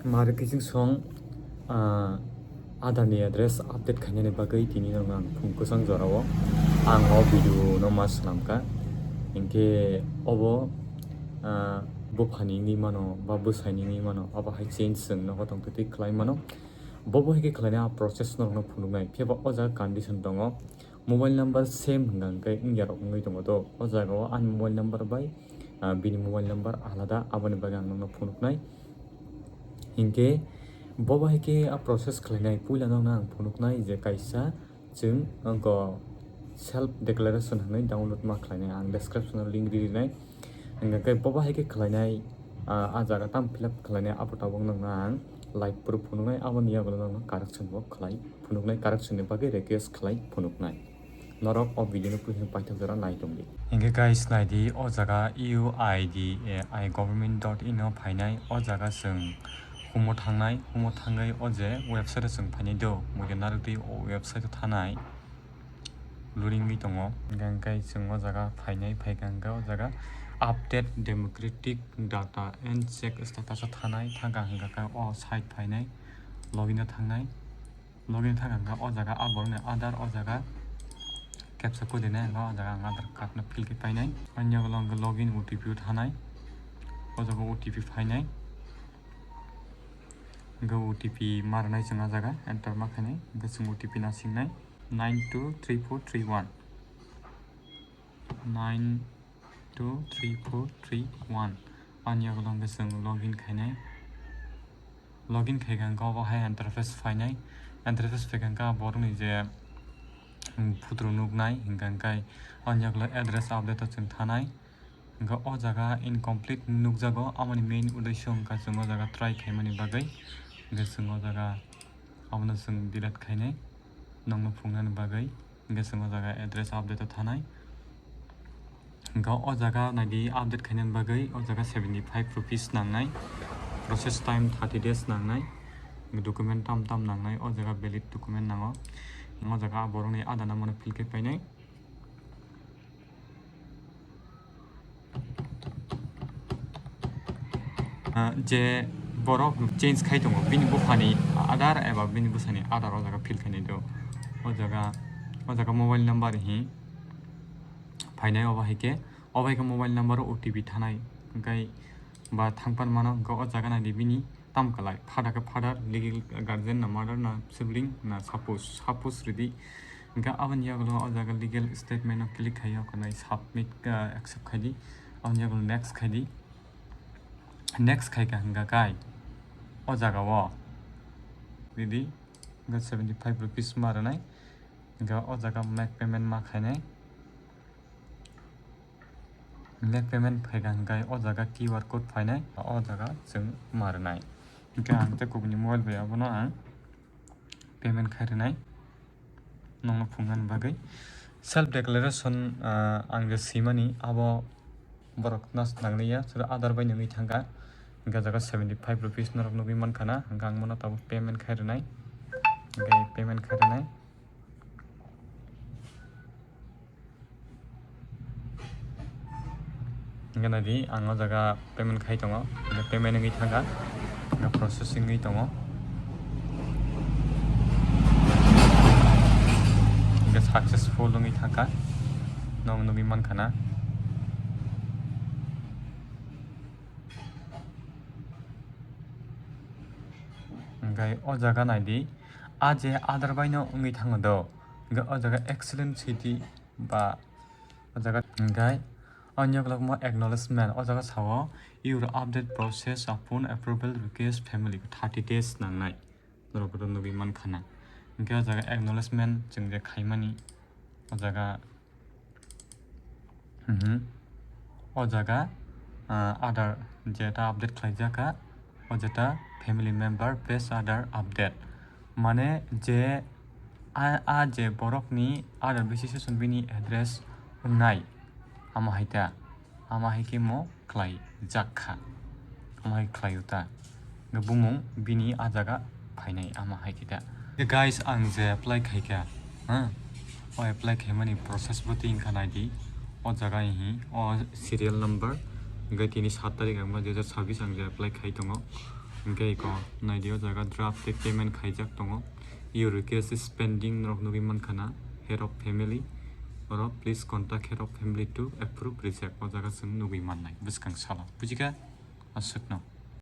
Mari kising song Aadhaar ni address update khainani bagai tini nang ang phumko sang jorao ang o video no mas namka inke obo bufani ni mano ba busani ni mano aba hai change sung no hotong tuti khlai mano bobo hike khlaina process no no phunungai pheba oja condition dongo mobile number same hangkai ingyarok ngai dongo to oja go an mobile number bai bini mobile number alada abani bagang no phunuknai Hinkhy Khwlai Paidi a process khlainai puila no nang phunuknai je kaisa chung angko self declaration hangai download ma khlainai ang description link rinai angkai Khwlai Paidi khlainai a jaga tam fill up khlainai apotabong nang ang like proof phunuknai aboni yagolo nang correction bo khlai phunuknai correction ni bagai request khlai phunuknai norok o video no puhin paithak jora nai tongdi Hinkhy guys naidi o jaga UID government.in no phainai o jaga chung humo thangai oje website chung phainai do muide narudi o website thanai luringmi tongo gangkai chung o jaga phainai phaiganga o jaga update democratic data and check status thanai thanga hingaka o site phainai login thangnai login thanganga o jaga aborne Aadhaar o jaga captcha code ne o jaga Aadhaar card no fill ke painai anya golong login OTP thanai o jaga OTP phainai go OTP marnai chunga jaga enter ma khainai gachung OTP na singnai 923431 923431 anya golong gachung login khainai login khaigang go bahai interface phainai interface phaigang ka borni je putro nugnai hingangkai anya golong address update chung thanai ga o jaga incomplete nukjago amoni main uddesho ka chung o jaga try khaimani bagai gesung o jaga amna sung delete khainai nangno phungani bagai gesung o jaga address update thanai ga o jaga nadi update khainani bagai o jaga 75 rupees nangnai process time 30 days nangnai document tam nangnai o jaga valid document nango o jaga boroni Aadhaar number fill ke painai je borok change khai tongo bini bufani Aadhaar eba bini busani Aadhaar o jaga fill khainai do o jaga mobile number hi phainai o bahike mobile number OTP thanai gai ba thangpan mano go o jaga nai bini tam kalai father legal guardian na mother na sibling na suppose ready ga aban yaglo o jaga legal statement no click khayo kanai submit ka accept khaidi on yaglo next khaidi next khaika hanga kai o jaga wo ready ga 75 rupees maranai ga o jaga make payment ma khainai make payment phaiga gai o jaga QR code phainai o jaga chung maranai ga angte kubni mobile bai abono ang payment khairanai nongno phungan bagai self declaration ang je simani abo borok nas nangniya sura Aadhaar bai nangni thanga ga jaga 75 rupees norok nugi mankana gang mono tabo payment khairanai gai payment khairanai ngana di ang o jaga payment khai tongo ga payment ngi thanga ga processing ngi tongo ga successful ngi thanga nong nugi mankana gai o jaga nai di aje Aadhaar bai no ngi thanga do ga o jaga excellent city ba o jaga gai anya glogmo acknowledgement o jaga sawo your update process upon approval request family 30 days nangnai norok nugi mankhana ga jaga acknowledgement jingje khaimani o jaga o jaga Aadhaar jeta update khlaijaka o jeta family member page Aadhaar update mane je a je borok ni Aadhaar registration bini address nai ama haita ama haike mo khlai jakha ama hai khlai uta gabumung bini a jaga phainai ama haikita guys ang je apply khaika o apply khaimani process buting khanai di o jaga hi o serial number gai tini 7 tarik ang 2026 ang je apply khai tongo Hinkhy ko naideo jaga draft payment khaijak tongo. Your request is pending rok nugi mankana head of family. Oro please contact head of family to approve reject o jaga sung nugi mannai. Buskang sala. Bujika asuk no.